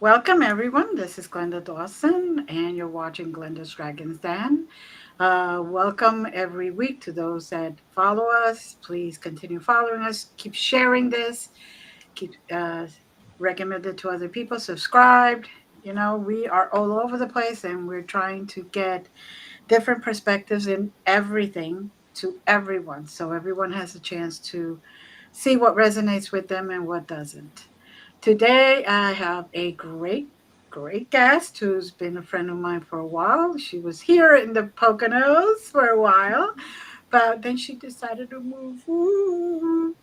Welcome, everyone. This is Glenda Dawson, and you're watching Glenda's Dragon's Den. Welcome every week to those that follow us. Please continue following us. Keep sharing this. Keep recommend it to other people. Subscribed. We are all over the place, and we're trying to get different perspectives in everything to everyone, so everyone has a chance to see what resonates with them and what doesn't. Today, I have a great guest who's been a friend of mine for a while. She was here in the Poconos for a while, but then she decided to move. Ooh.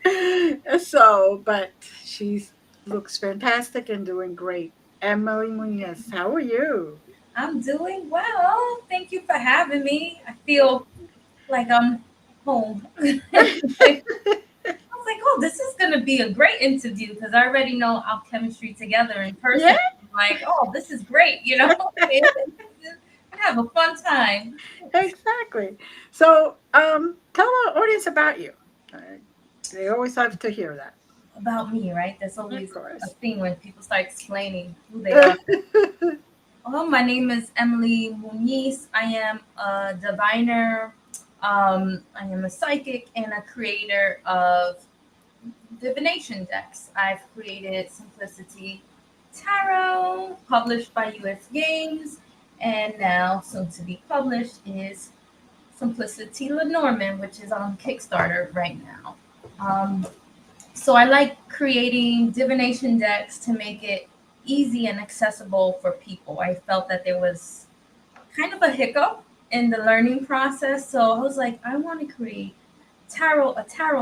But she looks fantastic and doing great. Emilie Munoz, how are you? I'm doing well. Thank you for having me. I feel like I'm home. I was like, oh, this is going to be a great interview because I already know our chemistry together in Yeah, person. I'm like, oh, this is great. I have a fun time. exactly. So, tell our audience about you. They always have to hear that. About me, right? There's Of always a course. thing when people start explaining who they are. Oh, my name is Emilie Muñiz. I am a diviner. I am a psychic and a creator of divination decks. I've created Simplicity Tarot, published by US Games, and now soon to be published is Simplicity Lenormand, which is on Kickstarter right now. Um, so I like creating divination decks to make it easy and accessible for people. I felt that there was kind of a hiccup in the learning process, so I was like, I want to create tarot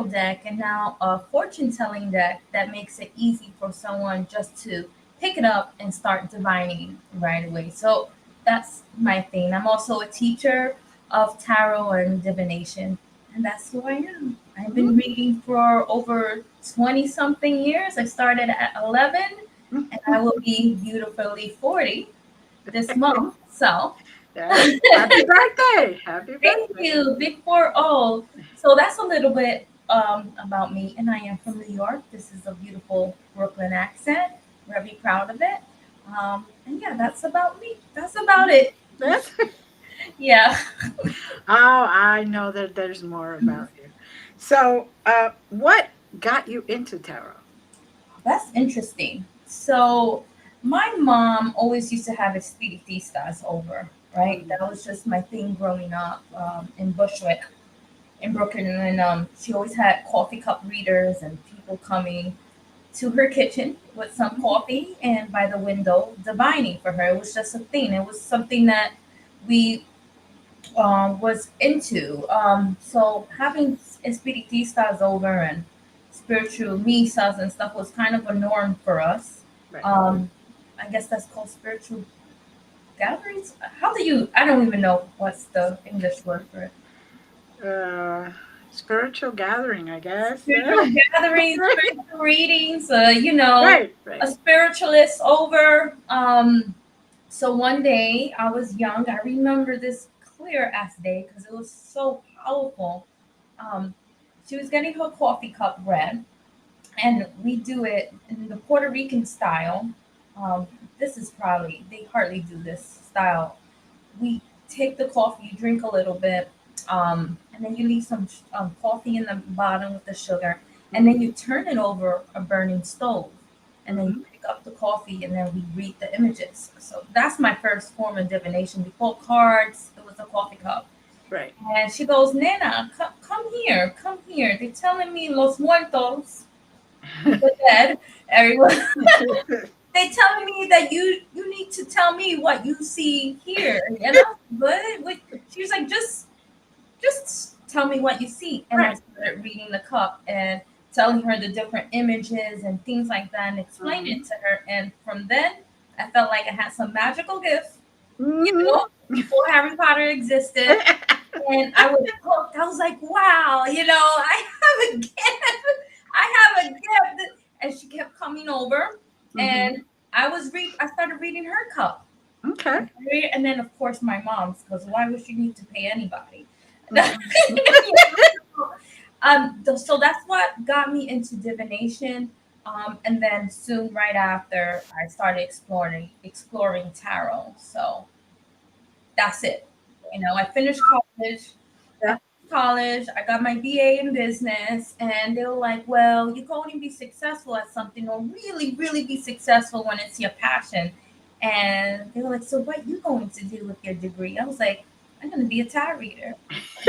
deck and now a fortune telling deck that makes it easy for someone just to pick it up and start divining right away. So that's my thing. I'm also a teacher of tarot and divination, and that's who I am. I've been reading for over 20 something years. I started at 11 and I will be beautifully 40 this month. So Yes. Happy birthday. Happy thank birthday. you, Big 4-0. So that's a little bit about me, and I am from New York. This is a beautiful Brooklyn accent. Very proud of it. And yeah, that's about me. That's about it. That's, Yeah, oh, I know that there's more about you. So, what got you into tarot? that's interesting. So my mom always used to have espiritistas over, right? That was just my thing growing up in Bushwick, in Brooklyn, and she always had coffee cup readers and people coming to her kitchen with some coffee and by the window divining for her. It was just a thing. It was something that we was into. So having espiritistas over and spiritual misas and stuff was kind of a norm for us. Right. Um, I guess that's called spiritual gatherings. How do you? I don't even know what's the English word for it. Uh, Spiritual gathering, I guess. Spiritual gatherings, spiritual readings. Right, right. A spiritualist over. So one day I was young. I remember this clear as day because it was so powerful. Um, she was getting her coffee cup read, and we do it in the Puerto Rican style. Um, this is probably they hardly do this style. We take the coffee, you drink a little bit, and then you leave some coffee in the bottom with the sugar, and then you turn it over a burning stove, and then you Mm-hmm. pick up the coffee, and then we read the images. So that's my first form of divination. Before cards, it was a coffee cup. Right. And she goes, Nena, come here, come here. They're telling me los muertos, the dead, everyone. They telling me that you need to tell me what you see here. And I was like, what? She was like, just tell me what you see. And I Right. started reading the cup and telling her the different images and things like that and explaining Mm-hmm. it to her. And from then, I felt like I had some magical gift, Mm-hmm. before Harry Potter existed. And I was hooked. I was like, wow, I have a gift. I have a gift. And she kept coming over, Mm-hmm. and I started reading her cup. Okay. And then of course my mom's, because why would she need to pay anybody? Mm-hmm. So that's what got me into divination. And then soon right after, I started exploring tarot. So that's it. I finished college. I Yeah. finished college. I got my BA in business, and they were like, "Well, you can only be successful at something, or really, really be successful when it's your passion." And they were like, "So what you going to do with your degree?" I was like, "I'm going to be a tarot reader."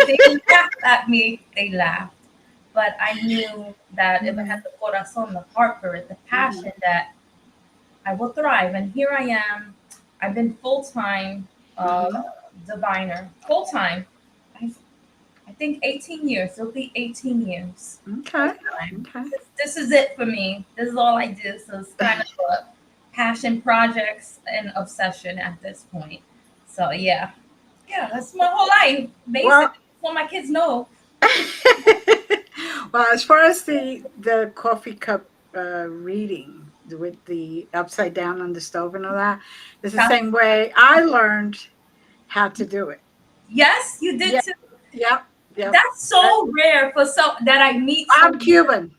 They laughed at me. They laughed, but I knew that if I had Mhm. the corazon, the heart for it, the Mhm. passion, that I will thrive. And here I am. I've been full time Mhm. diviner, full time. I, I think 18 years. It'll be 18 years Okay. full time. Okay. This is it for me. This is all I do. So it's kind of a passion projects and obsession at this point. So yeah, that's my whole life. Well, Basically, that's what my kids know. well, as far as the coffee cup reading with the upside down on the stove and all that, it's the That's, same way I learned how to do it. yes, you did Yeah. too. Yep. Yep. That's Uh, so rare for some that I meet I'm someone. Cuban.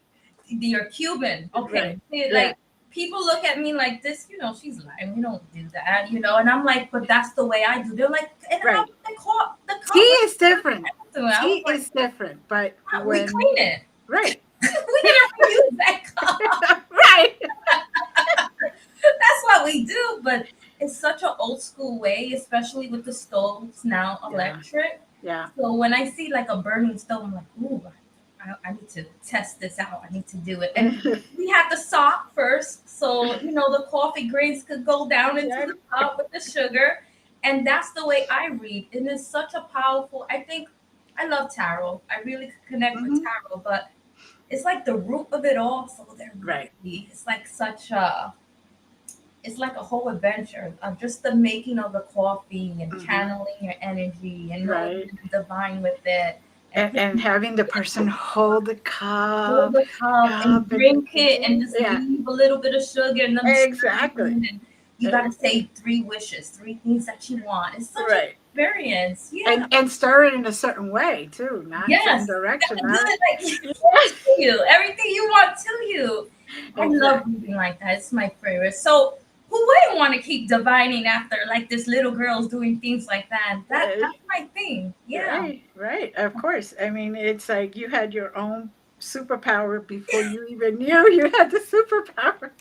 You're Cuban. Okay. Right. See, Yeah. like people look at me like this, she's lying. We don't do that. And I'm like, but that's the way I do. They're like, and how Right. the cup, the Tea cup, what is different. do I was Tea like, is different. But we when clean it. right. We didn't reuse that cup. Right. That's what we do. But it's such an old school way, especially with the stoves now Yeah. electric. Yeah. So when I see like a burning stove, I'm like, ooh, I need to test this out. I need to do it. And we have to soak first, so the coffee grains could go down into the Exactly. pot with the sugar. And that's the way I read. And it's such a powerful. I think I love tarot. I really could connect with Hmm. tarot, but it's like the root of it all. So they're Right. really. It's like such a. It's like a whole adventure of just the making of the coffee and Hmm. channeling your energy and knowing Right. the divine with it and And having the person hold the hold cup, the cup and cup, and drink it and just yeah, leave a little bit of sugar and then stir it exactly. in, and you Uh, gotta say 3 wishes, 3 things that you want. It's such an Right. experience. Yeah. And stir it in a certain way too, not certain Yes. direction, You gotta do not it like to you. Everything you want to you. I love exactly. reading like that. It's my favorite. So who wouldn't want to keep divining after like this little girl's doing things like that? That's my thing. Yeah. Right, right. Of course. I mean, it's like you had your own superpower before you even knew you had the superpower.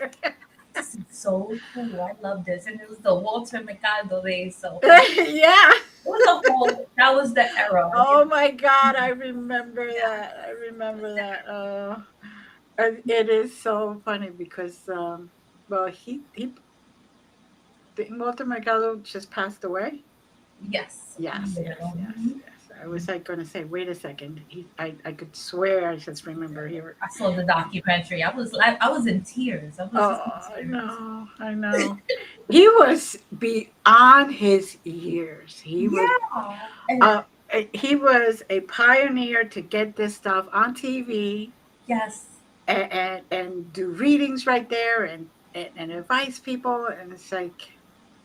This is so cool. I love this. And it was the Walter Mercado days. So Yeah. it was a whole, that was the era. Oh my God, I remember that. I remember that. And it is so funny because, well, didn't Walter Mercado just passed away? Yes. Yes, yes, yes, Mhm. yes. I was like going to say, wait a second. I could swear I just remember here. I saw the documentary. I was in tears. I was just in Oh, I tears. know, I know. He was beyond his years. Yeah. And Uh, he was a pioneer to get this stuff on TV yes, and do readings right there and advise people. And it's like,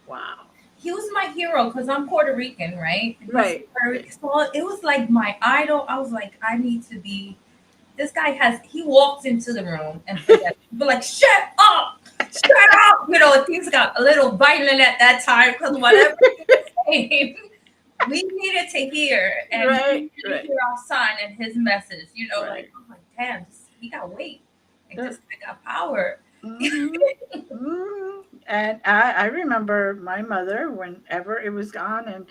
wow. he was my hero because I'm Puerto Rican, right? And he's Right, Puerto right. Rican. So it was like my idol. I was like, I need to be. This guy he walks into the room and forget. Be like, shut up, shut up. Things got a little violent at that time because whatever he was saying, we needed to hear, and he Right, needed to right, hear our son and his message. Like, right. I'm like, damn, he got weight. Like Uh, this guy got power. mhm, mhm. And I remember my mother, whenever it was on, and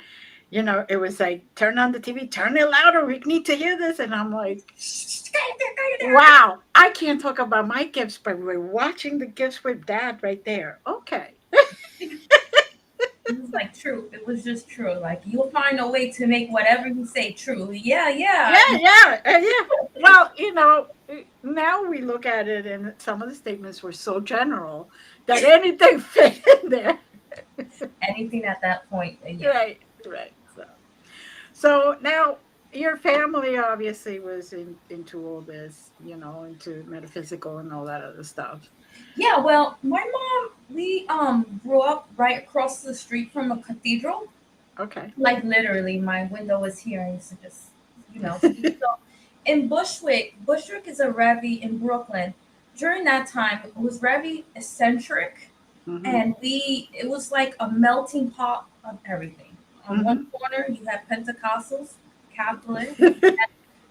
it was like, turn on the TV, turn it louder. We need to hear this. And I'm like, wow, I can't talk about my gifts, but we're watching the gifts with dad right there. Okay. It was like true. It was just true. Like you'll find a way to make whatever you say true. Yeah, Yeah, yeah. yeah, yeah. Well, now we look at it, and some of the statements were so general that anything fit in there. Anything at that point. Yeah. Right, right. So now your family obviously was into all this, into metaphysical and all that other stuff. Yeah, well, my mom, we grew up right across the street from a cathedral. Okay. Like literally, my window was here. I used to just see. So in Bushwick is a Rebbe in Brooklyn. during that time it was very eccentric, Mm-hmm. and it was like a melting pot of everything. On one Mm-hmm. corner you had Pentecostals, Catholic,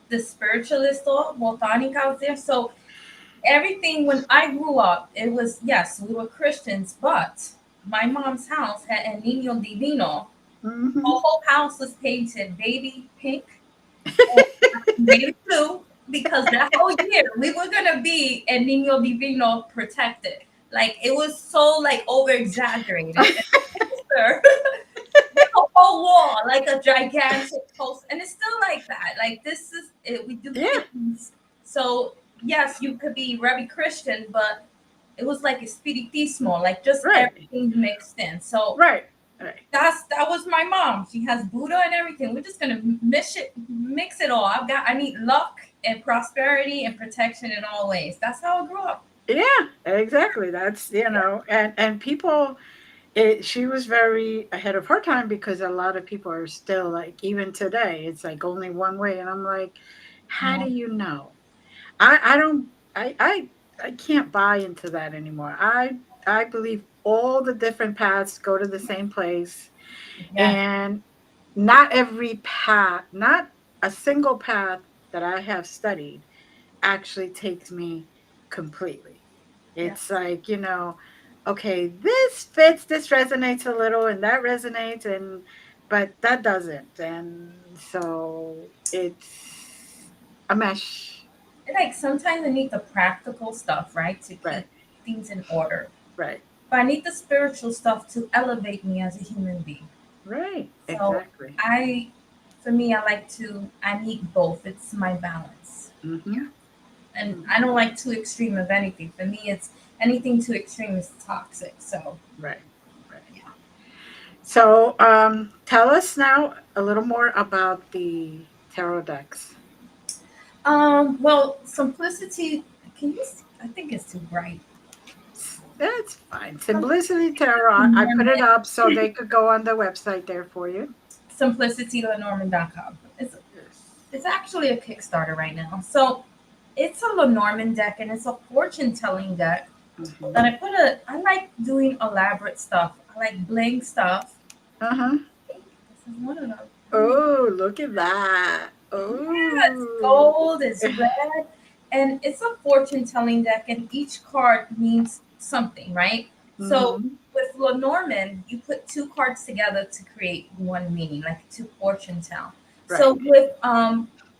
the spiritualist thought, Botanic out there. So everything, when I grew up, it was, yes, we were Christians, but my mom's house had a Nino Divino. Mm-hmm. Our whole house was painted baby pink and baby blue, because that whole year we were gonna be a Nino Divino protected. Like it was so like over exaggerated. And the poster, like a whole wall, like a gigantic poster, and it's still like that. Like this is it. We do Yeah. things. So yes, you could be very Christian, but it was like Espiritismo, like just Right. everything mixed in. So Right. Right. that was my mom. She has Buddha and everything. We're just gonna mix it all. I need luck and prosperity and protection in all ways. That's how I grew up. Yeah. Exactly. That's Yeah. and people. She was very ahead of her time because a lot of people are still like, even today, it's like only one way, and I'm like, how do No. you know? I don't. I can't buy into that anymore. I believe all the different paths go to the same place, Yeah. and not every path, not a single path that I have studied actually takes me completely. It's Yes. like, okay, this fits, this resonates a little, and that resonates, and but that doesn't. And so it's a mesh. Like sometimes I need the practical stuff, right, to Right, keep things in order. right, But I need the spiritual stuff to elevate me as a human being. right, So exactly. I, for me, I need both. It's my balance. Mm-hmm. Yeah. And I Mm-hmm. don't like too extreme of anything. For me, it's anything too extreme is toxic. So, Right, right. yeah. So tell us now a little more about the tarot decks. Well, simplicity. Can you? I think it's too bright. That's fine. Sim- Simplicity Tarot. I put it up so they could go on the website there for you. SimplicityLenormand.com. Yes. It's actually a Kickstarter right now. So it's a Lenormand deck, and it's a fortune telling deck. Mm-hmm. And I like doing elaborate stuff. I like bling stuff. Uh-huh. This is one of them. Oh, look at that. Yeah, it's Oh. gold, it's red, and it's a fortune telling deck, and each card means something, right? So Mm-hmm. with Lenormand, you put two cards together to create one meaning, like to fortune tell. So Right. with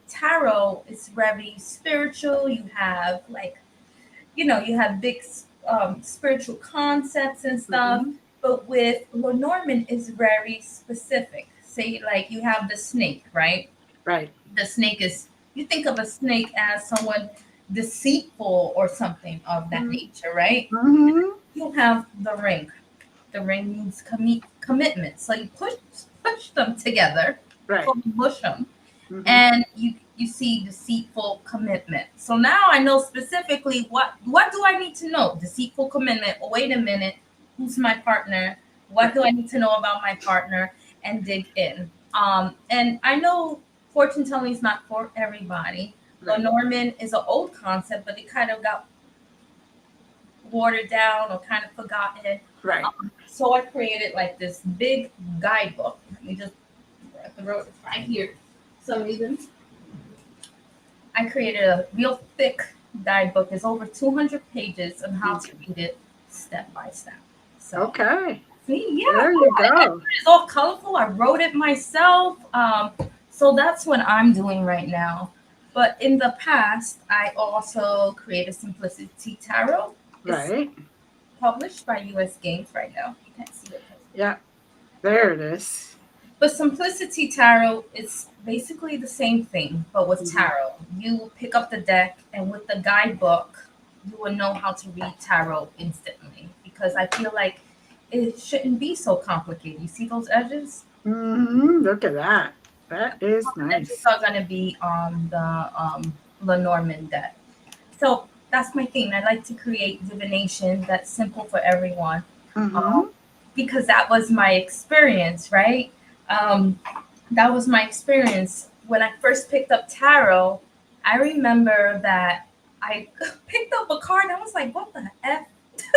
tarot, it's very spiritual. You have like, you have big spiritual concepts and stuff. Mm-hmm. But with Lenormand, it's very specific. Say like you have the snake, right? Right. The snake is, you think of a snake as someone deceitful or something of that nature, right? Mm-hmm. You have the ring. The ring means commitment. So you push them together, Right. push them, Mm-hmm. and you see deceitful commitment. So now I know specifically what do I need to know? Deceitful commitment. Oh, wait a minute, who's my partner? What Right. do I need to know about my partner? And dig in. And I know fortune telling is not for everybody. Right. Lenormand is an old concept, but it kind of got watered down or kind of forgotten. Right. So I created like this big guidebook. Let me just grab the road right here. For some reason I created a real thick guidebook. It's over 200 pages on how to Okay. read it step by step. So, Okay. see, yeah, There cool. you go. It's all colorful. I wrote it myself. So that's what I'm doing right now. But in the past, I also created Simplicity Tarot. It's Right. published by US Games right now. You can't see it. Yeah. There it is. But Simplicity Tarot is basically the same thing, but with Mm-hmm. tarot. You pick up the deck, and with the guidebook, you will know how to read tarot instantly. Because I feel like it shouldn't be so complicated. You see those edges? Mm-hmm. Look at that. That is Those edges nice. are going to be on the Lenormand deck. So that's my thing. I like to create divination that's simple for everyone. Um, Mm-hmm. because that was my experience, right? Um, that was my experience when I first picked up tarot. I remember that I picked up a card and I was like, what the F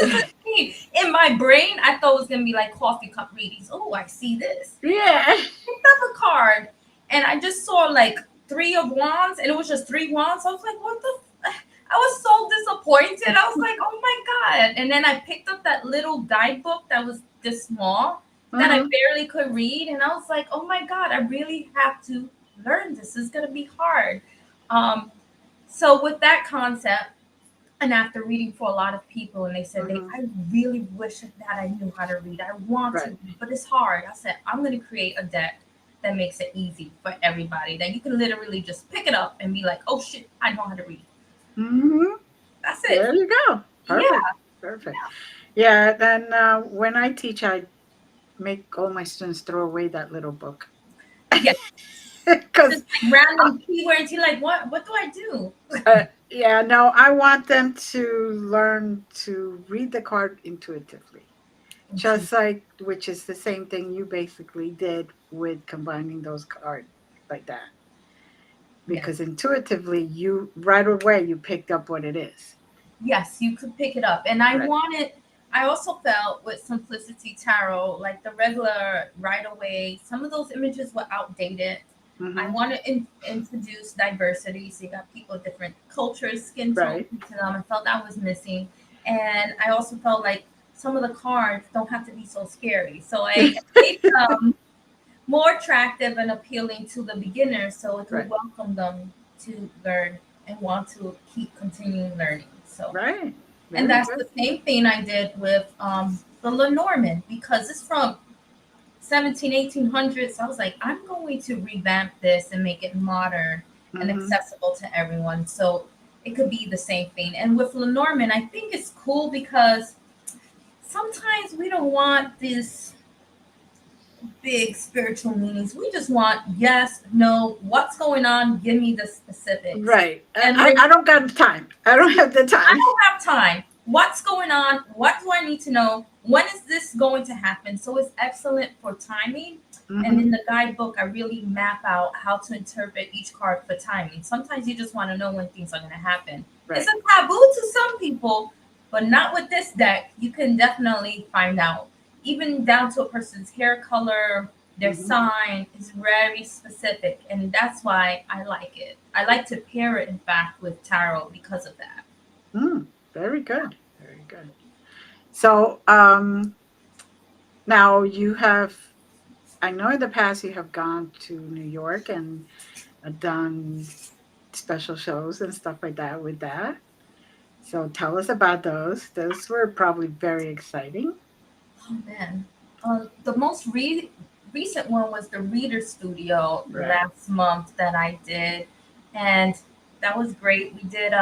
does this mean? In my brain, I thought it was gonna be like coffee cup readings. Oh, I see this. Yeah. Picked up a card and I just saw like three of wands and it was just three wands. I was like, what the I was so disappointed. I was like, oh my God. And then I picked up that little guidebook that was this small that I Uh-huh. barely could read. And I was like, oh my God, I really have to learn this. It's going to be hard. Um, so, with that concept, and after reading for a lot of people, and they said, Uh-huh. I really wish that I knew how to read. I want to Right. read, but it's hard. I said, I'm going to create a deck that makes it easy for everybody, that you can literally just pick it up and be like, oh shit, I know how to read. Mm-hmm. That's it. There you go. Perfect. Yeah. Perfect. Yeah. Then when I teach, I make all my students throw away that little book Yeah. because Just like random keywords. You're like, what do I do? yeah, no, I want them to learn to read the card intuitively. Into Just like, which is the same thing you basically did with combining those cards like that. Because yes. intuitively, you right away you picked up what it is. Yes, you could pick it up. And I Right. wanted I also felt with Simplicity Tarot, like the regular right away, some of those images were outdated. I Mm-hmm. want to introduce diversity. So you got people of different cultures, skin tones Right. to them. I felt that was missing. And I also felt like some of the cards don't have to be so scary. So I made them more attractive and appealing to the beginners so it could Right. welcome them to learn and want to keep continuing learning. So, Right. and Very that's good. the same thing I did with the Lenormand because it's from 17, 1800s. I was like, I'm going to revamp this and make it modern and Mm-hmm. accessible to everyone. So it could be the same thing. And with Lenormand, I think it's cool because sometimes we don't want this big spiritual meanings. We just want yes, no, what's going on? Give me the specifics. Right. And I don't got the time. I don't have the I time. don't have time. What's going on? What do I need to know? When is this going to happen? So it's excellent for timing. And Mm-hmm. in the guidebook, I really map out how to interpret each card for timing. Sometimes you just want to know when things are going to happen. It's Right. a taboo to some people, but not with this deck. You can definitely find out, even down to a person's hair color, their Mm-hmm. sign is very specific. And that's why I like it. I like to pair it, in fact, with tarot because of that. Mm, very good. Very good. So now you have, I know in the past you have gone to New York and done special shows and stuff like that with that. So tell us about those. Those were probably very exciting. Oh man, the most recent one was the Reader Studio Right. last month that I did, and that was great. We did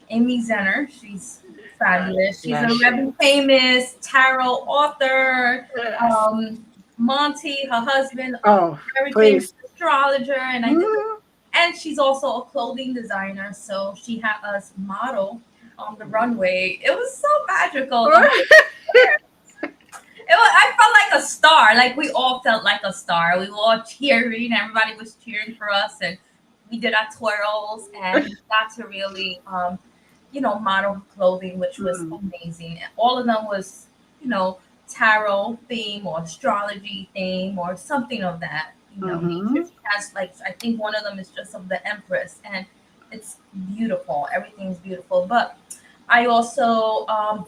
Amy Zenner. She's Uh, fabulous. She's yeah, a she very is. famous tarot author. Yes. Um, Monty, her husband, Oh, very famous please. astrologer, and I did. Mhm. And she's also a clothing designer, so she had us model on the runway. It was so magical. The whole I felt like a star. Like we all felt like a star. We were all cheering. Everybody was cheering for us, and we did our twirls and we got to really, model clothing, which was Mhm. amazing. And all of them was, tarot theme or astrology theme or something of that. Nature. Mhm. She has like I think one of them is just of the Empress, and it's beautiful. Everything's beautiful, but I also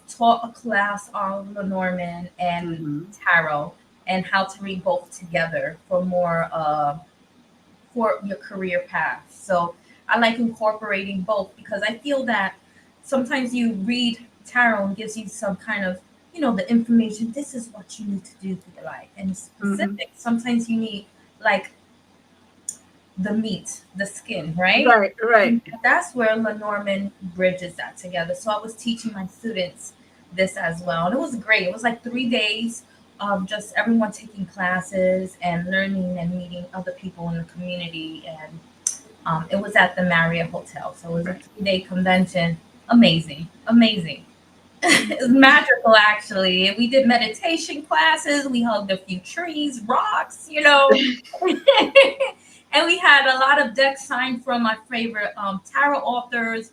taught a class on Lenormand and Mhm. tarot and how to read both together for your career path. So I like incorporating both because I feel that sometimes you read tarot and gives you some kind of the information. This is what you need to do for your life, and Mhm. specific. Sometimes you need like the meat, the skin, right? Right, right. And that's where Lenormand bridges that together. So I was teaching my students this as well. And it was great. It was like 3 days of just everyone taking classes and learning and meeting other people in the community. And it was at the Marriott Hotel. So it was a Right. 3-day convention. Amazing. Amazing. It was Mhm. magical, actually. We did meditation classes. We hugged a few trees, rocks. And we had a lot of decks signed from my favorite tarot authors.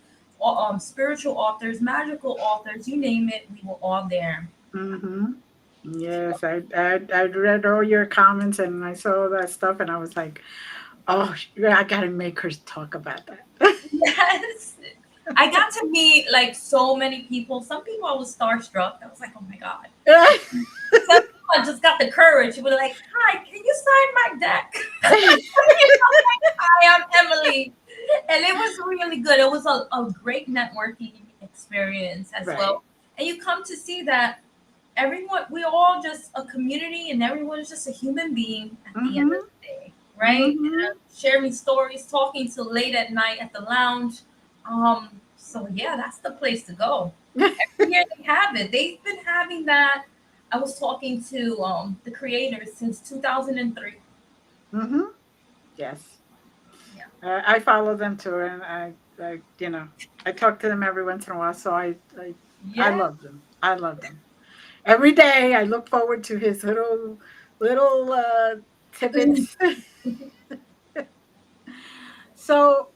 spiritual authors, magical authors, you name it, we were all there. Mm-hmm. Yes, I read all your comments and I saw all that stuff and I was like, oh, yeah, I gotta make her talk about that. Yes. I got to meet like so many people. Some people I was starstruck. I was like, oh my God. Some people I just got the courage. They were like, hi, can you sign my deck? Hi, I'm Emily. And it was really good. It was a great networking experience as Right. well. And you come to see that everyone, we're all just a community and everyone is just a human being at the end of Mm-hmm. the day, right? Mm-hmm. Sharing stories, talking till late at night at the lounge. So yeah, that's the place to go. Every year they have it. They've been having that. I was talking to the creators since 2003. Mm-hmm. Yes. Yeah. I follow them too, and I talk to them every once in a while. So I Yeah. love them. I love them. Every day, I look forward to his little tidbits. So,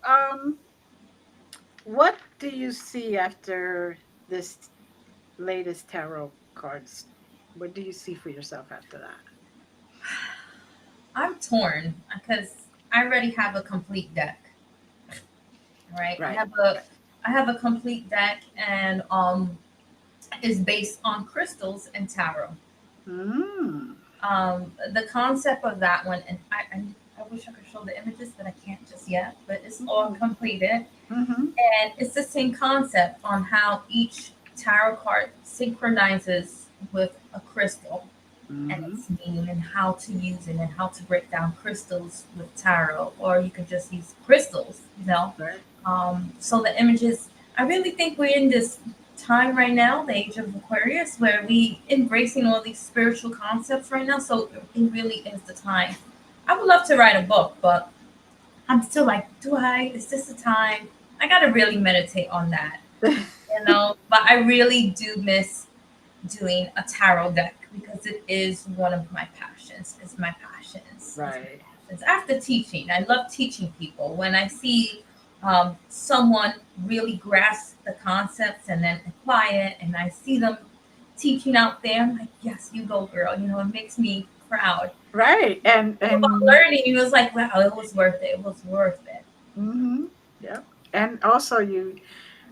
what do you see after this latest tarot cards? What do you see for yourself after that? I'm torn because I already have a complete deck. Right. I Right. have a Right. I have a complete deck and is based on crystals and tarot. Mm. The concept of that one, and I wish I could show the images, but I can't just yet. But it's all completed, Mm-hmm. and it's the same concept on how each tarot card synchronizes with a crystal and Mm-hmm. its meaning, and how to use it, and how to break down crystals with tarot, or you can just use crystals, you know. Right. So the images, I really think we're in this time right now, the age of Aquarius, where we embracing all these spiritual concepts right now. So it really is the time. I would love to write a book, but I'm still like, do I? Is this the time? I gotta really meditate on that, you know. But I really do miss doing a tarot deck because it is one of my passions. It's my passions. It's my Right. passions. After teaching, I love teaching people. When I see someone really grasp the concepts and then apply it, and I see them teaching out there, I'm like, yes, you go, girl. You know, it makes me proud. Right. About And learning, it was like, wow, it was worth it. It was worth it. mm-hmm. Yep. And also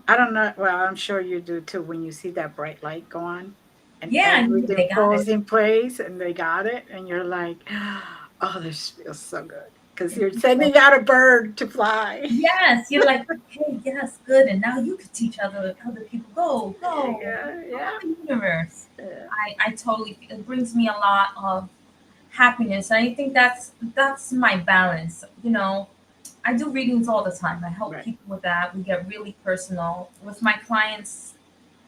I don't know, well, I'm sure you do too when you see that bright light go on and Yeah, and everything they got falls it. in place and they got it and you're like, oh, this feels so good because you're sending out a bird to fly. Yes, you're like, okay, yes, good. And now you could teach other people. Go, go, Yeah, go yeah, out the universe. yeah. I totally it brings me a lot of happiness. And I think that's my balance. You know, I do readings all the time. I help Right. people with that. We get really personal. With my clients,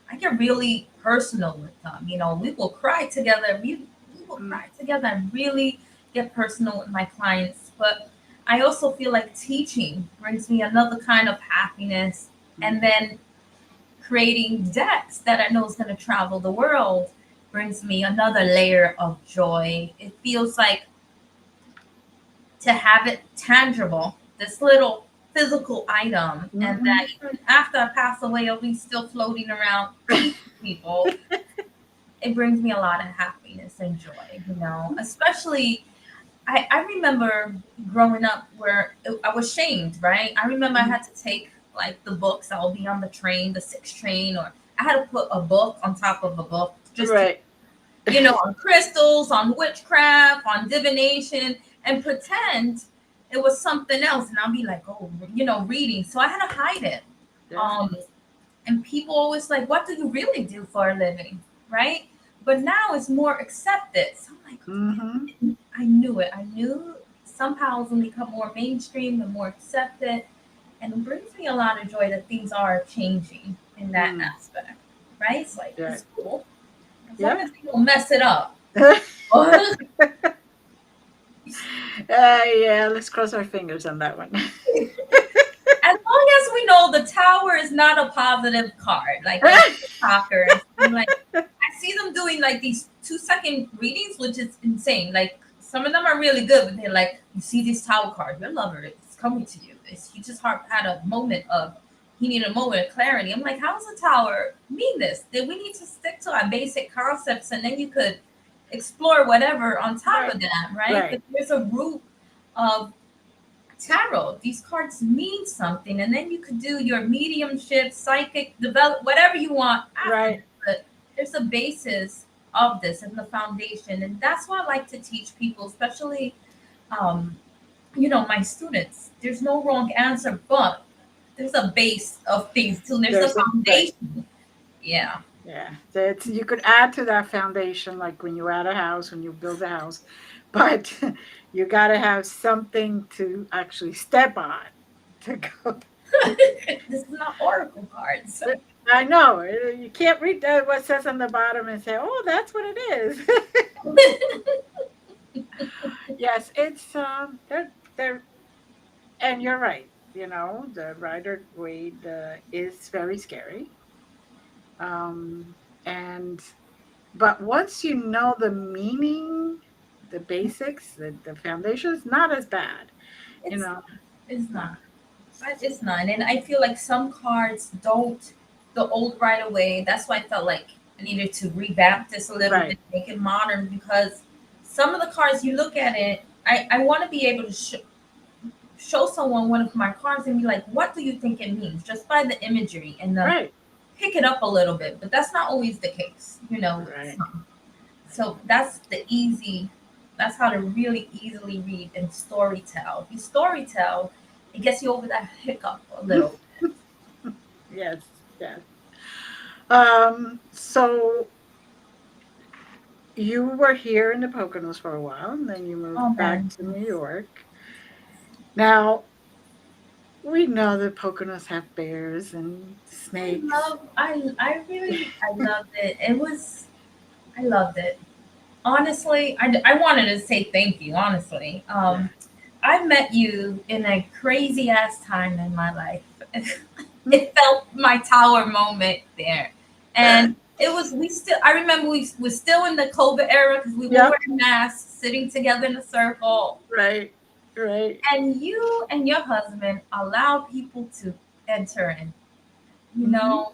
I get really personal with them. You know, we will cry together. We will Mm, cry together and really get personal with my clients. But I also feel like teaching brings me another kind of happiness. And mm, then creating decks that I know is going to travel the world brings me another layer of joy. It feels like to have it tangible, this little physical item, and mm-hmm. that even after I pass away, I'll be still floating around teaching people. It brings me a lot of happiness and joy, you know, especially I remember growing up where I was shamed, right? I remember I had to take like the books. I'll be on the train, the 6 train, or I had to put a book on top of a book just to, Right. you know, on crystals, on witchcraft, on divination, and pretend it was something else. And I'll be like, oh, you know, reading. So I had to hide it. Yeah. Um, and people always like, what do you really do for a living? Right? But now it's more accepted. So I'm like, Mm-hmm. I knew it. I knew somehow it's going to become more mainstream and more accepted. And it brings me a lot of joy that things are changing in that Mm. aspect. Right? It's like, Yeah. it's cool. As long Yeah. as they don't mess it up. As Yeah, let's cross our fingers on that one. long as we know the tower is not a positive card, like those TikTokers. I'm like, I see them doing like these 2 second readings, which is insane. Like some of them are really good, but they're like, you see this tower card, your lover is coming to you. You just had a moment of he needed a moment of clarity. I'm like, how does a tower mean this? Did we need to stick to our basic concepts and then you could explore whatever on top Right. of that, right? Right. But there's a root of tarot. These cards mean something, and then you could do your mediumship, psychic, develop whatever you want after Right. this. But there's a basis of this and the foundation, and that's why I like to teach people, especially um, my students. There's no wrong answer, but there's a base of things too. There's a There's a right. foundation. Yeah. Yeah, that's you could add to that foundation, like when you add a house, when you build a house, but you got to have something to actually step on to go. This is not oracle cards. I know you can't read what says on the bottom and say, "Oh, that's what it is." Yes, it's they're and you're right. You know, the Rider Waite is very scary. And but once you know the meaning, the basics, the foundation is not as bad, you it's know. it's not. It's not. And I feel like some cards don't the old right away. That's why I felt like I needed to revamp this a little Right, bit, make it modern because some of the cards you look at it, I want to be able to show someone one of my cards and be like, what do you think it means? Just by the imagery and the right, pick it up a little bit. But that's not always the case, right. So that's that's how to really easily read and story tell. If you story tell, it gets you over that hiccup a little. Yes, yes. So you were here in the Poconos for a while, and then you moved Oh back man, to New York. Now we know that Poconos have bears and snakes. I loved it. I loved it. Honestly, I wanted to say thank you. Honestly, Yeah. I met you in a crazy ass time in my life. It felt my tower moment there, and it was we still. I remember we were still in the COVID era because we were Yep. wearing masks, sitting together in a circle, Right. Right. and you and your husband allowed people to enter in. You Hmm. know,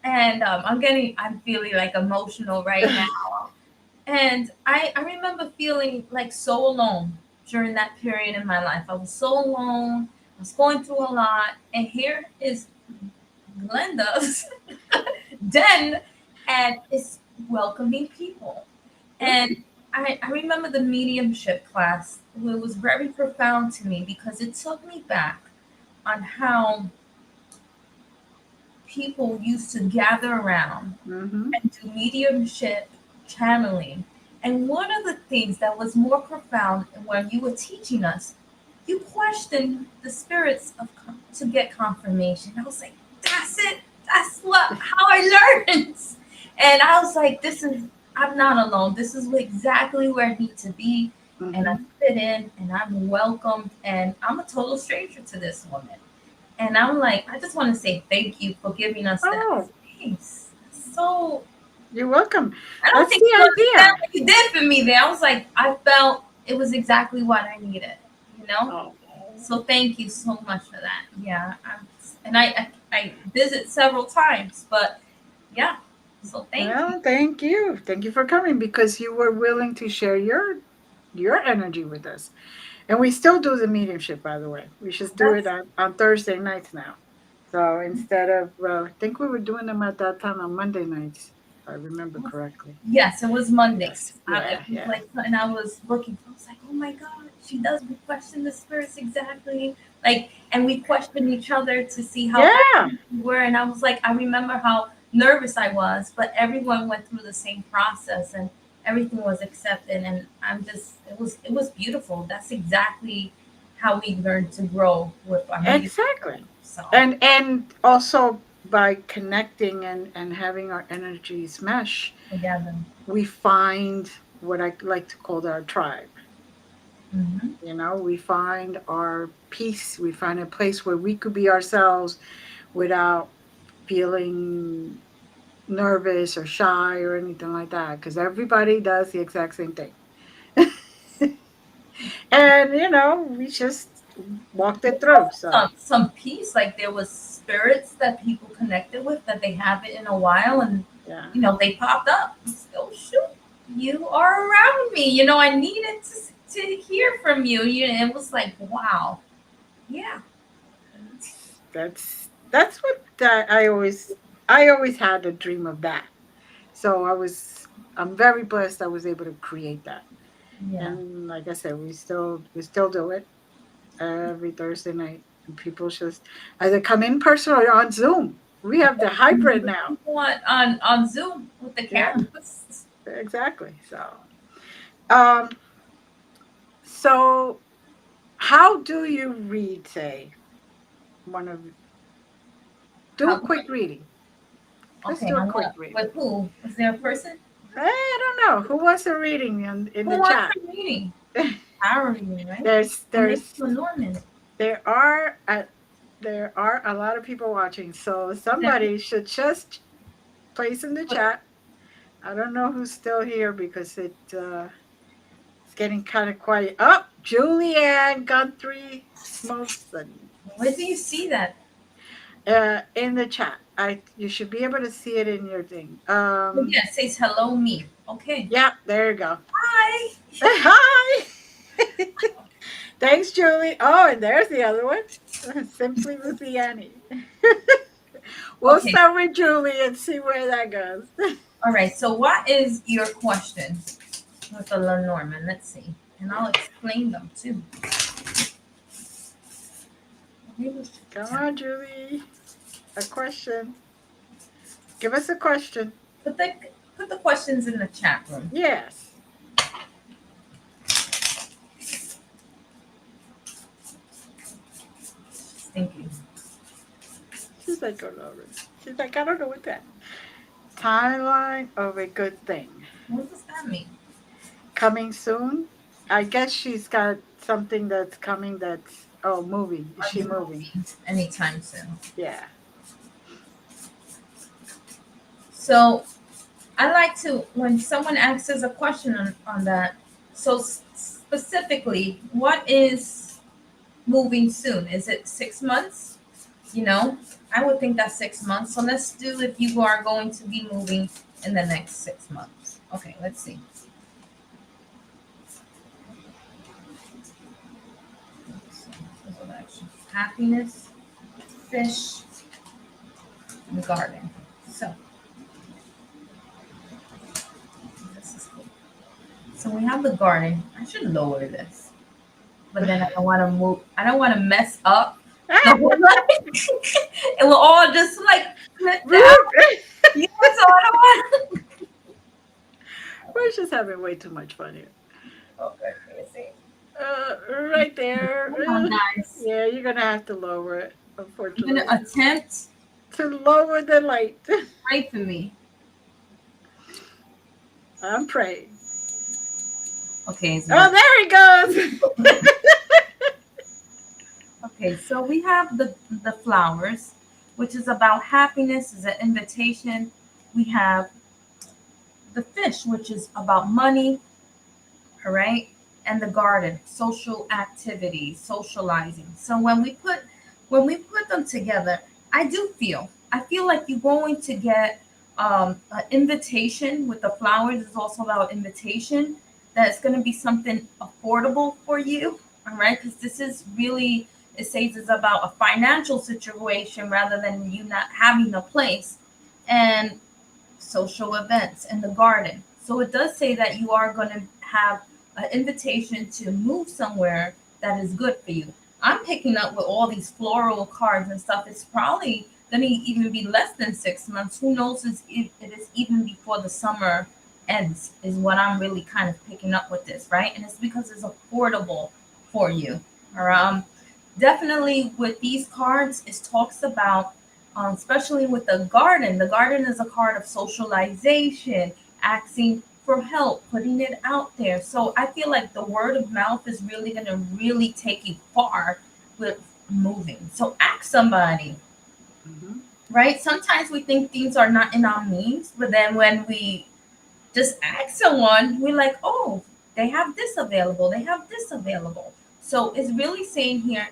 and I'm feeling like emotional right now. And I remember feeling like so alone during that period in my life. I was so alone. I was going through a lot. And here is Glenda's den and it's welcoming people. Yeah. And I remember the mediumship class. It was very profound to me because it took me back on how people used to gather around Hmm. and do mediumship channeling. And one of the things that was more profound when you were teaching us, you questioned the spirits to get confirmation. I was like, that's it. That's how I learned. And I was like, I'm not alone. This is exactly where I need to be. And I Hmm. fit in and I'm welcomed. And I'm a total stranger to this woman. And I'm like, I just want to say thank you for giving us that Oh, space. So you're welcome. I don't That's think you the understand idea. what you did for me there. I was like, I felt it was exactly what I needed, you know? Oh, So thank you so much for that. Yeah. And I visit several times, but yeah. So thank you. well, thank you. Thank you for coming because you were willing to share your energy with us. And we still do the mediumship, by the way. We just do it That's on Thursday nights now. So instead of, I think we were doing them at that time on Monday nights, if I remember correctly. Yes, it was Yes. Mondays. It Yeah. was Yeah. like, and I was looking. I was like, oh my god, she does. We question the spirits exactly. Like, and we questioned each other to see how Yeah. open we were. And I was like, I remember how nervous I was, but everyone went through the same process, and everything was accepted. And it was beautiful. That's exactly how we learned to grow with our media. Exactly. So And also by connecting and having our energies mesh, together. we find what I like to call our tribe. Hmm. You know, we find our peace. We find a place where we could be ourselves without feeling nervous or shy or anything like that. Because everybody does the exact same thing. And, we just walked it There's through. also So some peace, like there was spirits that people connected with that they haven't in a while, and yeah, they popped up. Oh shoot, you are around me. I needed to hear from you. It was like, wow, yeah. that's what I always had a dream of that. So I'm very blessed I was able to create that. Yeah. And like I said, we still do it every Thursday night. And people just either come in person or on Zoom. We have the hybrid now. What on Zoom with the Yeah, cameras? exactly. Um, so how do you read? Say one of do a How? quick reading. Let's Okay, do a on quick what? reading. With who? Is there a person? I don't know who wants a reading in Who the wants chat. a meeting? Our reading, right? there's Or maybe there's Lenormand. there are a lot of people watching, so Then somebody should just place in the what? chat. I don't know who's still here because it's getting kind of quiet. Oh, Julianne Guthrie Smolson. Where do you see that? In the chat. You should be able to see it in your thing. Oh, yeah, it says hello me. Okay. Yeah, there you go. Hi. Hi. Thanks, Julie. Oh, and there's the other one. Simply Luciani. We'll Okay. start with Julie and see where that goes. All right. So what is your question with the Lenormand? Let's see. And I'll explain them too. Maybe we Come should on, Julie. A question. Give us a question. put the questions in the chat room. Yes. Thinking. She's like, oh, no. She's like, I don't know what that. Timeline of a good thing. What does that mean? Coming soon. I guess she's got something that's coming that's, oh, moving. Is Are she you moving? moving anytime soon? Yeah. So I like to, when someone asks us a question on that, so specifically, what is moving soon? Is it 6 months? I would think that's 6 months. So let's do if you are going to be moving in the next 6 months. Okay, let's see. Happiness, fish, and garden. So this is cool. So we have the garden. I should lower this, but then I don't want to move. I don't want to mess up the whole it will all just like flip down. So I don't want. We're just having way too much fun here. Okay, let me see. Right there. Come on, guys. Yeah, you're gonna have to lower it, I'm gonna unfortunately. attempt. To lower the light. Pray for me. I'm praying. Okay. Oh, there he goes. Okay, so we have the flowers, which is about happiness, is an invitation. We have the fish, which is about money, all right, and the garden, social activities, socializing. So when we put them together, I feel like you're going to get an invitation with the flowers. Is also about invitation. That's going to be something affordable for you, all right? Because this is really, it says it's about a financial situation rather than you not having a place, and social events in the garden. So it does say that you are going to have an invitation to move somewhere that is good for you. I'm picking up with all these floral cards and stuff. It's probably going to even be less than 6 months. Who knows if it is even before the summer ends, is what I'm really kind of picking up with this, right? And it's because it's affordable for you. Or definitely with these cards, it talks about especially with the garden. The garden is a card of socialization, asking for help, putting it out there. So I feel like the word of mouth is really going to really take you far with moving. So ask somebody, Mhm. right? Sometimes we think things are not in our means, but then when we just ask someone, we're like, oh, they have this available, they have this available. So it's really saying here,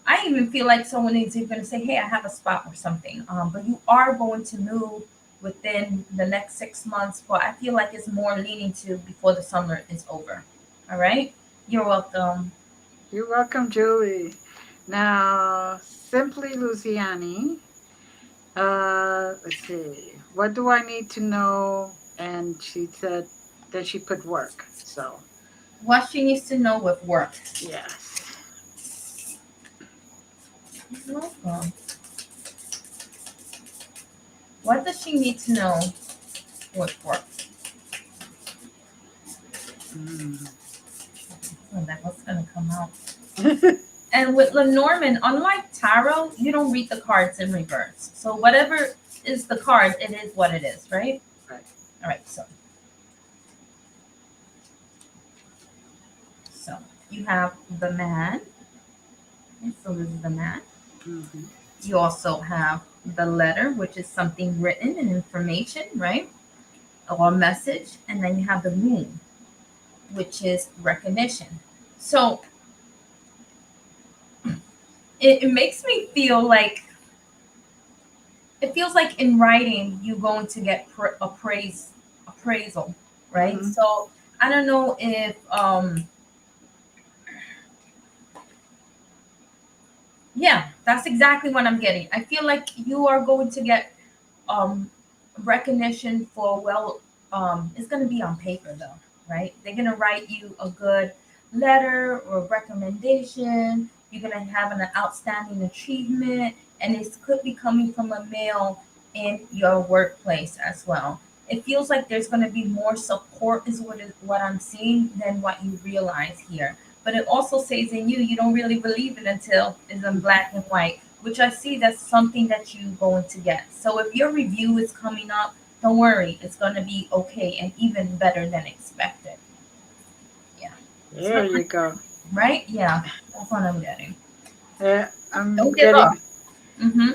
I even feel like someone is even going to say, "Hey, I have a spot or something." But you are going to move within the next 6 months. But I feel like it's more leaning to before the summer is over. All right. You're welcome. You're welcome, Julie. Now, Simply Luciani. Let's see. What do I need to know? And she said that she put work. So, What she needs to know with work. yes. You're welcome. What does she need to know with work? Mm. Oh, that was gonna come out. And with Lenormand, unlike tarot, you don't read the cards in reverse. So whatever is the card, it is what it is, right? Right. All right. So you have the man. Okay, so this is the man. Mm-hmm. You also have the letter, which is something written and information, right? Or a message. And then you have the moon, which is recognition. So it makes me feel like it feels like in writing you're going to get appraisal, right? Mm-hmm. So I don't know if yeah, that's exactly what I'm getting. I feel like you are going to get um recognition for it's going to be on paper though, right? They're going to write you a good letter or recommendation. You're going to have an outstanding achievement, and it could be coming from a male in your workplace as well. It feels like there's going to be more support is what I'm seeing than what you realize here. But it also says in you don't really believe it until it's in black and white, which I see that's something that you're going to get. So if your review is coming up, don't worry, it's going to be okay and even better than expected. Yeah. That's There what you go. right? Yeah, that's what I'm getting. Yeah, I'm Don't give getting. up. Mm-hmm.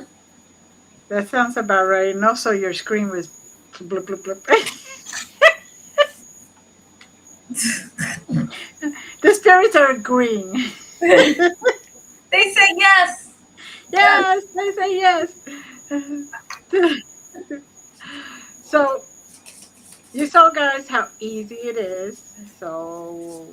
That sounds about right. And also, your screen was blip, blip, blip. The spirits are agreeing. They say yes. Yes. Yes, they say yes. So, you saw, guys, how easy it is. So,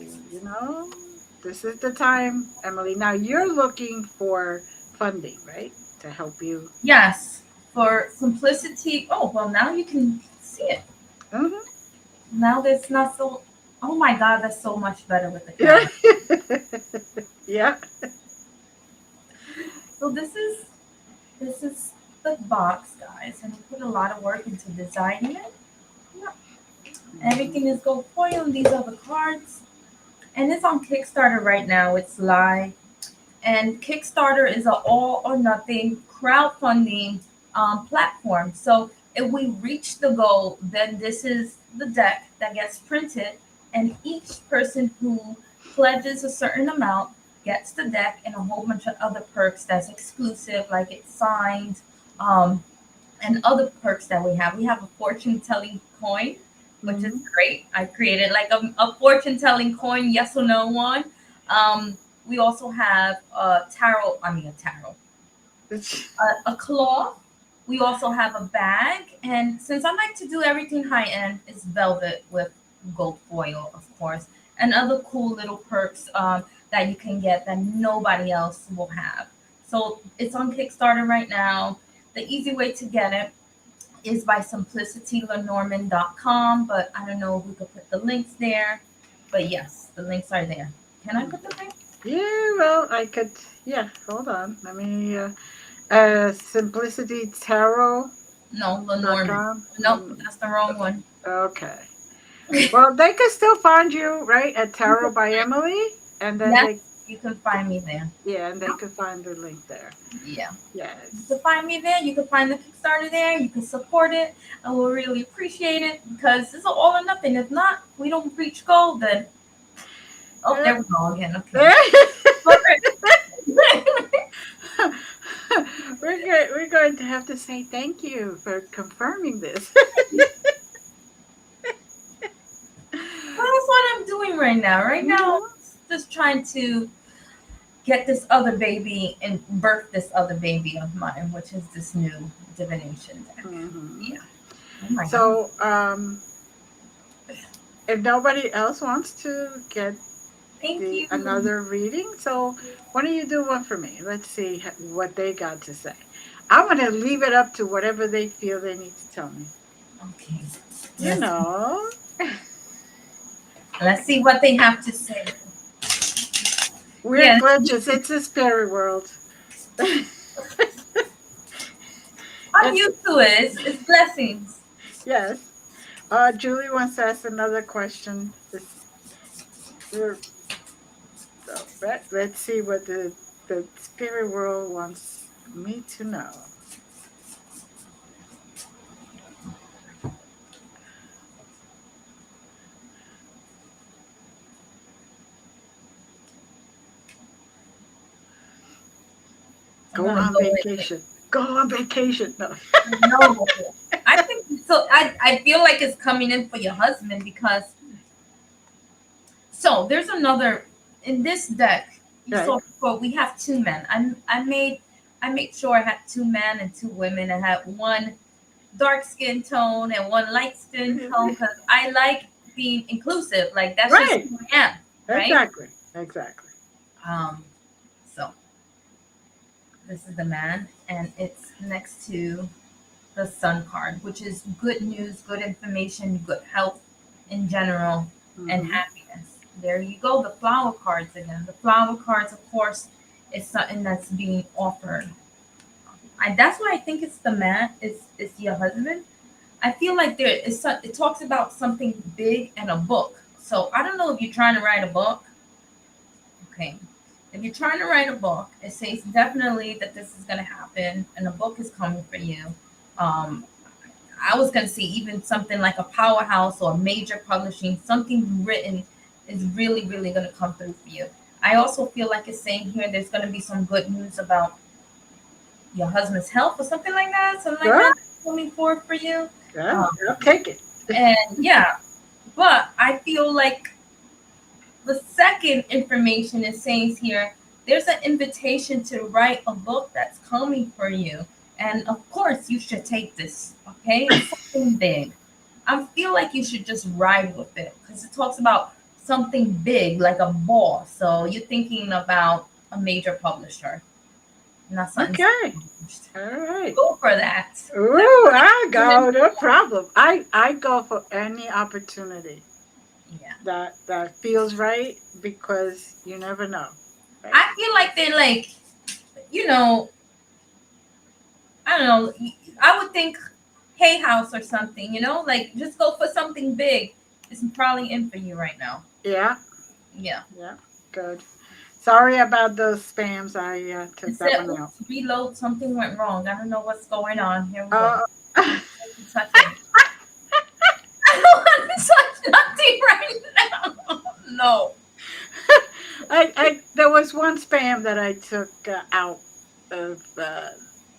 this is the time, Emily. Now, you're looking for funding, right? To help you. Yes. For simplicity. Oh, well, now you can see it. Mhm. Now that's not so. Oh my God, that's so much better with the Yeah. camera. Yeah. So this is the box, guys, and we put a lot of work into designing it. Yeah. Mhm. Everything is gold foil, and these are the cards. And it's on Kickstarter right now. It's live, and Kickstarter is an all or nothing crowdfunding platform. So if we reach the goal, then this is the deck that gets printed, and each person who pledges a certain amount gets the deck and a whole bunch of other perks that's exclusive, like it's signed, um, and other perks that we have. We have a fortune telling coin, which is Mhm. great. I created like a fortune telling coin, yes or no one. We also have a tarot, a cloth. We also have a bag. And since I like to do everything high end, it's velvet with gold foil, of course, and other cool little perks that you can get that nobody else will have. So it's on Kickstarter right now. The easy way to get it is by simplicitylenormand.com, but I don't know if we could put the links there. But yes, the links are there. Can I put the links? Yeah, well, I could. Yeah, hold on. Let me. Simplicitytarot.com. No, Lenormand. Nope, that's the wrong one. Okay. Well, they could still find you, right, at Tarot by Emily, and then Yes, you can find me there. yeah, and they could find the link there. Yeah. You can Yes. find me there. You can find the Kickstarter there. You can support it. I will really appreciate it because it's all or nothing. If not, we don't reach goal, then oh, Yeah. there we go again. Okay. Perfect. We're going to have to say thank you for confirming this. Well, that's what I'm doing right now. Right now, Mhm. just trying to get this other baby and birth this other baby of mine, which is this new divination deck. Hmm. Yeah. Oh my god. So, if nobody else wants to get Thank the you. another reading, so why don't you do one for me? Let's see what they got to say. I'm going to leave it up to whatever they feel they need to tell me. Okay. You Let's know, let's see what they have to say. weird Yes. glitches. It's a spirit world. I'm And used to it. It's blessings. yes, Julie wants to ask another question. We're- let's see what the spirit world wants me to know. I'm Go gonna on go with it. vacation. Go on vacation. No. No. I think so. I feel like it's coming in for your husband because so there's another in this deck. You Right. saw before we have two men. I made sure I had two men and two women. I had one dark skin tone and one light skin tone because I like being inclusive. Like that's just Right. who I am, right? Exactly. Exactly. Um, so this is the man, and it's next to the sun card, which is good news, good information, good health in general, and Hmm. happiness. There you go, the flower cards again. The flower cards, of course, is something that's being offered. That's why I think it's the man, is your husband. I feel like it talks about something big and a book. So I don't know if you're trying to write a book. Okay. If you're trying to write a book, it says definitely that this is going to happen and a book is coming for you. Um, I was going to see even something like a powerhouse or a major publishing, something written is really, really going to come through for you. I also feel like it's saying here there's going to be some good news about your husband's health or something like that. Something like Good. that coming forward for you. Good. Um, I'll take it. and yeah, but I feel like the second information is saying here there's an invitation to write a book that's coming for you. And of course, you should take this, okay? It's something big. I feel like you should just ride with it because it talks about something big, like a ball. So you're thinking about a major publisher, not something Okay. self-published. All right. Go for that. Ooh, I go. No problem. I go for any opportunity Yeah. that feels right because you never know. Right. I feel like they're like, you know, I don't know. I would think Hay House or something, like just go for something big. It's probably in for you right now. Yeah. Yeah. Yeah. Good. Sorry about those spams. I It took that said, one out. oops, reload, something went wrong. I don't know what's going on. Here we go. Uh, I don't want to touch it. I don't want to touch nothing right now. No. there was one spam that I took out of uh,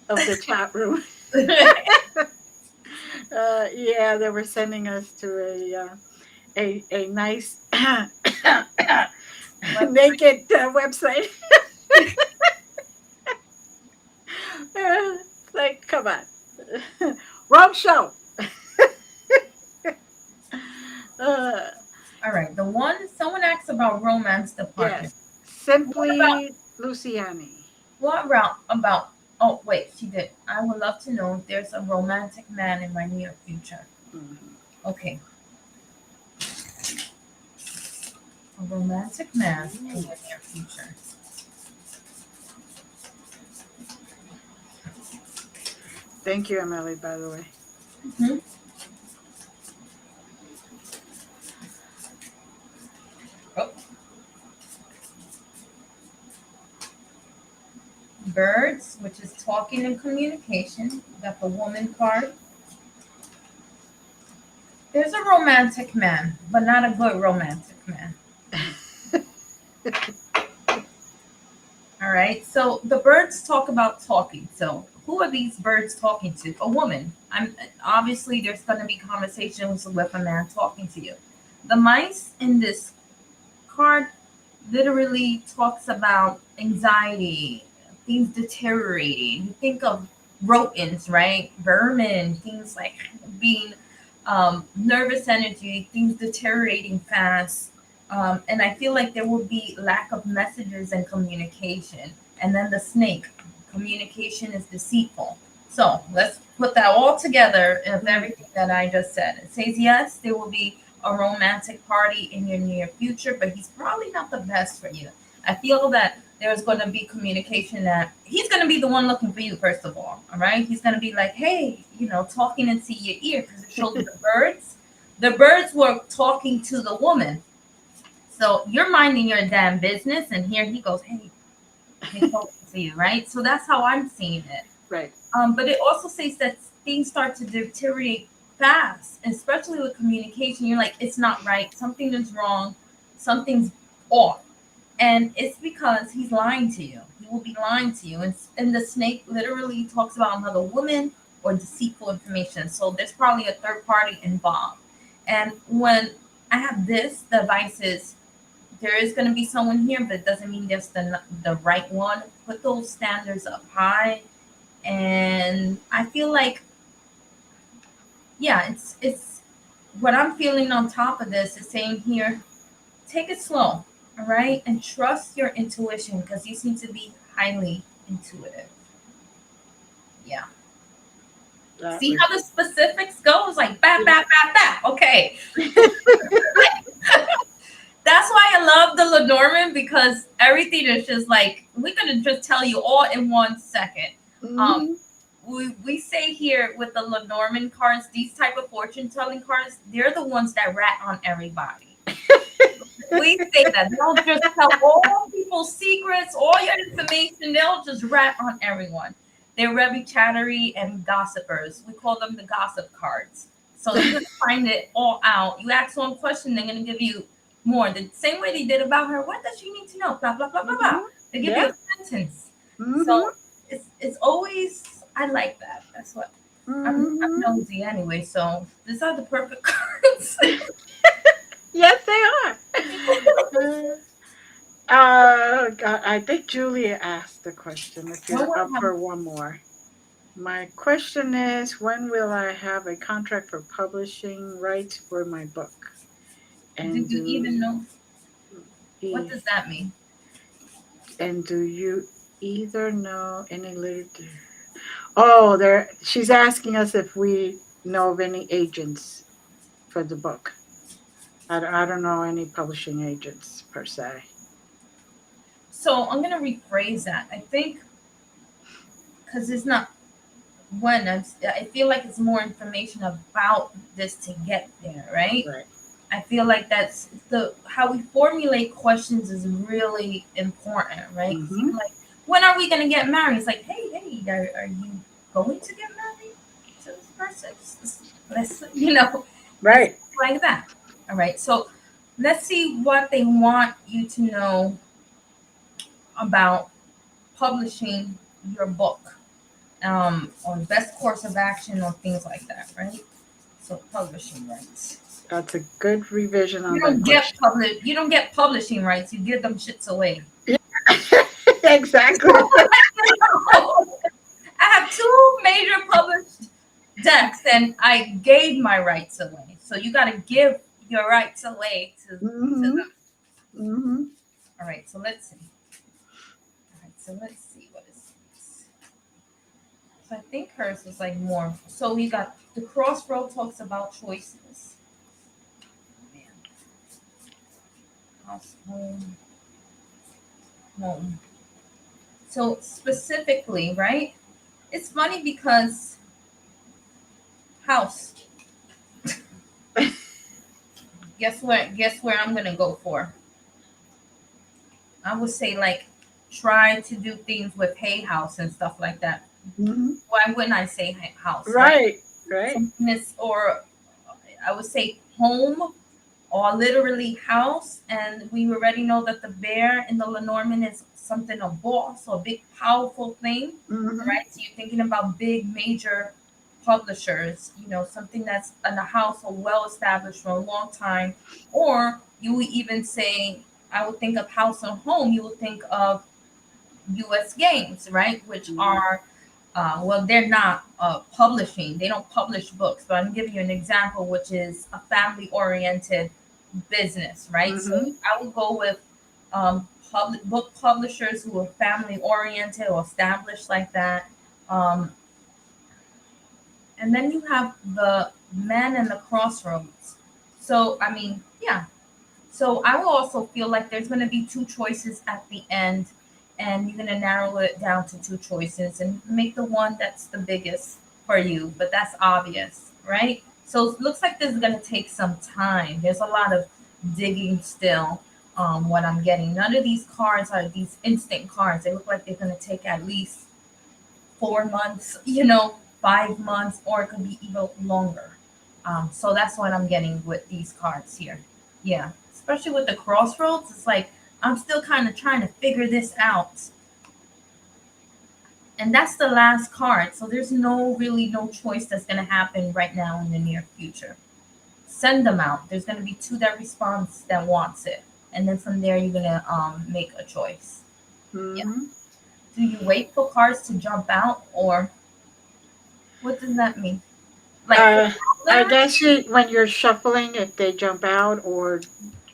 of the chat room. Yeah, they were sending us to a nice Website. naked website. Like, come on, wrong show. Uh, All right. The one someone asked about romance department. yes, What about simply Luciani. what about? Oh wait, she did. I would love to know if there's a romantic man in my near future. Mhm. Okay, a romantic man in the near future. Thank you, Emily. By the way, Hmm. Oh, birds, which is talking and communication. You got the woman card. There's a romantic man, but not a good romantic man. All right. So the birds talk about talking. So who are these birds talking to? A woman. I'm obviously there's going to be conversations with a man talking to you. The mice in this card literally talks about anxiety, things deteriorating. You think of rodents, right? Vermin, things like being nervous energy, things deteriorating fast. And I feel like there will be lack of messages and communication. And then the snake, communication is deceitful. So let's put that all together of everything that I just said. It says, yes, there will be a romantic party in your near future, but he's probably not the best for you. I feel that there's going to be communication that he's going to be the one looking for you, first of all right? He's going to be like, hey, talking into your ear because it shows the birds. The birds were talking to the woman. So you're minding your damn business, and here he goes, hey, he's talking to you, right? So that's how I'm seeing it. Right. But it also says that things start to deteriorate fast, especially with communication. You're like, it's not right. Something is wrong. Something's off. And it's because he's lying to you. He will be lying to you. And the snake literally talks about another woman or deceitful information. So there's probably a third party involved. And when I have this, the advice is there is going to be someone here, but it doesn't mean there's the right one. Put those standards up high. And I feel like, yeah, it's what I'm feeling on top of this is saying here, take it slow, all right, and trust your intuition because you seem to be highly intuitive. Yeah. That See was how the specifics goes, like bat bat bat bat. Okay. That's why I love the Lenormand because everything is just like we're gonna just tell you all in 1 second. Um, Mhm. we say here with the Lenormand cards, these type of fortune telling cards, they're the ones that rat on everybody. We say that they'll just tell all people's secrets, all your information. They'll just rat on everyone. They're very chattery and gossipers. We call them the gossip cards. So you're gonna find it all out. You ask one question, they're gonna give you more. The same way they did about her. What does she need to know? Blah blah blah blah blah. Mhm. They give you Yeah. a sentence. Mhm. So it's always I like that. That's what I'm Mhm. nosy anyway. So these are the perfect cards. Yes, they are. God, I think Julia asked the question. If When you're will up I have for one more, my question is, when will I have a contract for publishing rights for my book? do And you even know what e- does that mean? do you either know any literature? Oh, there. She's asking us if we know of any agents for the book. I don't know any publishing agents per se. So I'm gonna rephrase that. I think because it's not when I feel like it's more information about this to get there, right? Right. I feel like that's the how we formulate questions is really important, right? Because Mm-hmm. even like, when are we gonna get married? It's like, hey, are you going to get married to this person? Let's it's Right. like that. All right, so let's see what they want you to know about publishing your book, or best course of action or things like that, right? So publishing rights. That's a good revision You on that don't get question. you don't get publishing rights, you give them shits away. Yeah, exactly. I have two major published decks and I gave my rights away. So you gotta give your rights away to Mm-hmm. them. Mm-hmm. All right, so let's see. All right, so let's see what is this. So I think hers is like more. So we got the crossroad talks about choices. Man, house, home. So specifically, right? It's funny because house. Guess where I'm gonna go for. I would say like try to do things with hay house and stuff like that. Mm-hmm. Why wouldn't I say house, right? Right. Right. Something is, or I would say home or literally house. And we already know that the bear in the Lenormand is something a boss or a big powerful thing, Mm-hmm. right? So you're thinking about big major publishers, something that's in a house or well established for a long time, or you would even say I would think of house or home, you would think of U.S. games, right? Which Mm-hmm. are, well, they're not publishing. They don't publish books, but I'm giving you an example, which is a family-oriented business, right? So Mm-hmm. I would go with book publishers who are family-oriented or established like that. Um, and then you have the man and the crossroads. So, I mean, yeah, so I will also feel like there's going to be two choices at the end, and you're going to narrow it down to two choices and make the one that's the biggest for you. But that's obvious, right? So it looks like this is going to take some time. There's a lot of digging still. What I'm getting. None of these cards are these instant cards. They look like they're going to take at least 4 months, 5 months, or it could be even longer. So that's what I'm getting with these cards here. Yeah, especially with the crossroads, it's like I'm still kind of trying to figure this out. And that's the last card. So there's no choice that's going to happen right now in the near future. Send them out. There's going to be two that responds that wants it. And then from there, you're going to make a choice. Yeah. Mm-hmm. Do you wait for cards to jump out, or what does that mean? Like for Uh, I literally? guess when you're shuffling, if they jump out, or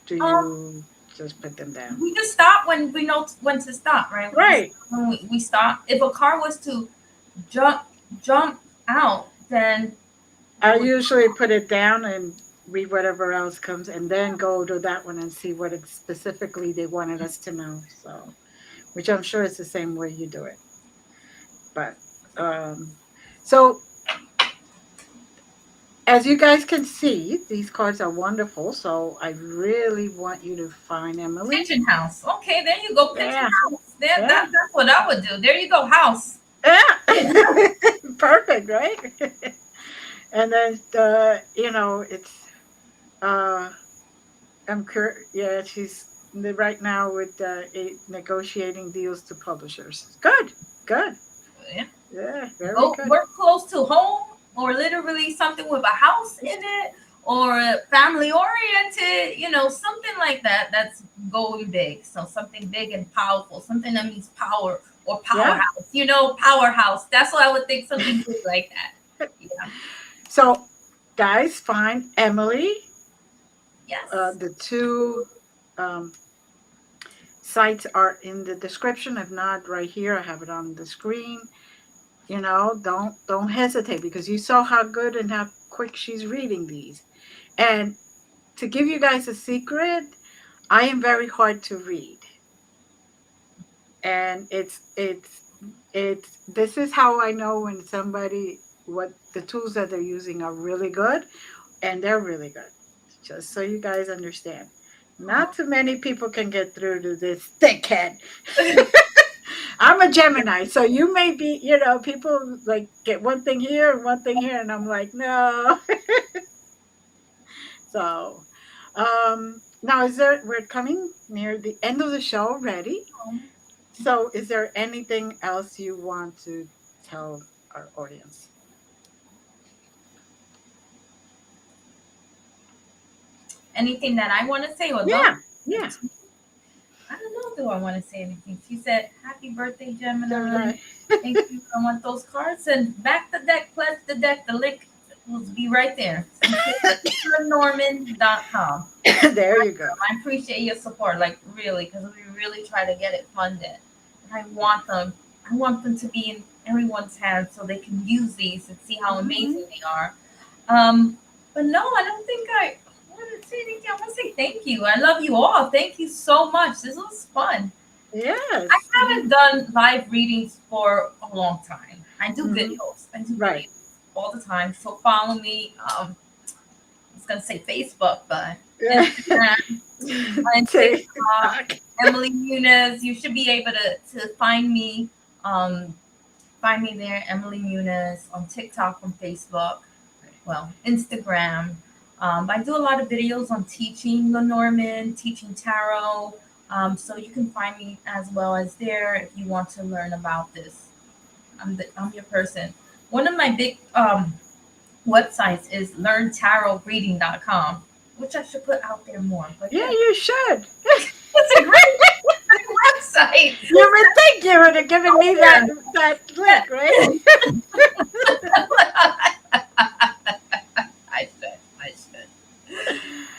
do Um, you just put them down? we just stop when we know when to stop, right? We just Right. when we stop. If a car was to jump jump out, then we I would. usually put it down and read whatever else comes, and then go to that one and see what specifically they wanted us to know. So, which I'm sure is the same way you do it. But so as you guys can see, these cards are wonderful. So I really want you to find Emily. Pigeon house. Okay, there you go. Pigeon Yeah, house. There, yeah, that's what I would do. There you go. House. yeah. Perfect, right? And then it's uh yeah, she's right now with negotiating deals to publishers. Good, good. Yeah. Yeah, very Go good. work close to home, or literally something with a house in it, or family oriented, something like that. That's going big. So something big and powerful, something that means power or Yeah. powerhouse, powerhouse. That's what I would think, something big like that. Yeah. So, guys, find Emily. Yes. The two um, sites are in the description. If not, right here, I have it on the screen. Don't hesitate, because you saw how good and how quick she's reading these. And to give you guys a secret, I am very hard to read, and it's this is how I know when somebody what the tools that they're using are really good, and they're really good. Just so you guys understand, not Oh. too many people can get through to this thickhead. I'm a Gemini, so you may be, people like get one thing here and one thing here, and I'm like, no. So, now we're coming near the end of the show already. So, is there anything else you want to tell our audience? Anything that I want to say or love? Yeah, yeah. I don't know. Do I want to say anything? She said, "Happy birthday, Gemini." Gemini. Thank you. I want those cards, and back the deck, pledge the deck. The link will be right there. Lenormand.com. There you go. I appreciate your support, like really, because we really try to get it funded. And I want them to be in everyone's hands so they can use these and see how Hmm. amazing they are. Um, but no, I don't think I want to say anything. I want to say thank you. I love you all. Thank you so much. This was fun. I Yes. haven't done live readings for a long time. I do Hmm. videos. I do Right. videos all the time. So follow me. I was gonna say Facebook, but Yeah. Instagram and TikTok. TikTok. Emilie Munoz. You should be able to find me. Um, find me there, Emilie Munoz, on TikTok, on Facebook, well, Instagram. I do a lot of videos on teaching Lenormand, teaching tarot. So you can find me as well as there if you want to learn about this. I'm your person. One of my big websites is learntarotreading.com, which I should put out there more. But Yeah, yeah, you should. It's a great website. You would think you would have given me Yeah. that link, right? I should. I should.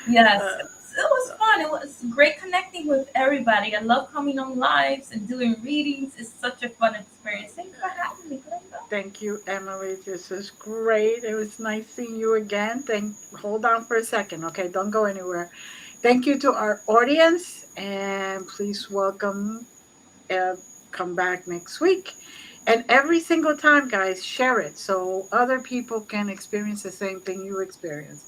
Yes, Uh, it was fun. It was great connecting with everybody. I love coming on lives and doing readings. It's such a fun experience. Thanks for having me, Glenda. Thank you, Emily. This is great. It was nice seeing you again. Hold on for a second, okay? Don't go anywhere. Thank you to our audience, and please welcome. Uh, Come back next week. And every single time, guys, share it so other people can experience the same thing you experience.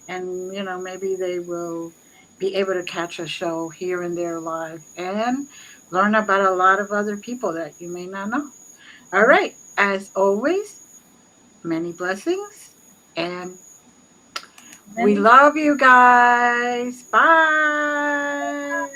And, maybe they will be able to catch a show here and there live and learn about a lot of other people that you may not know. All right. As always, many blessings. And we Many love you guys. Bye.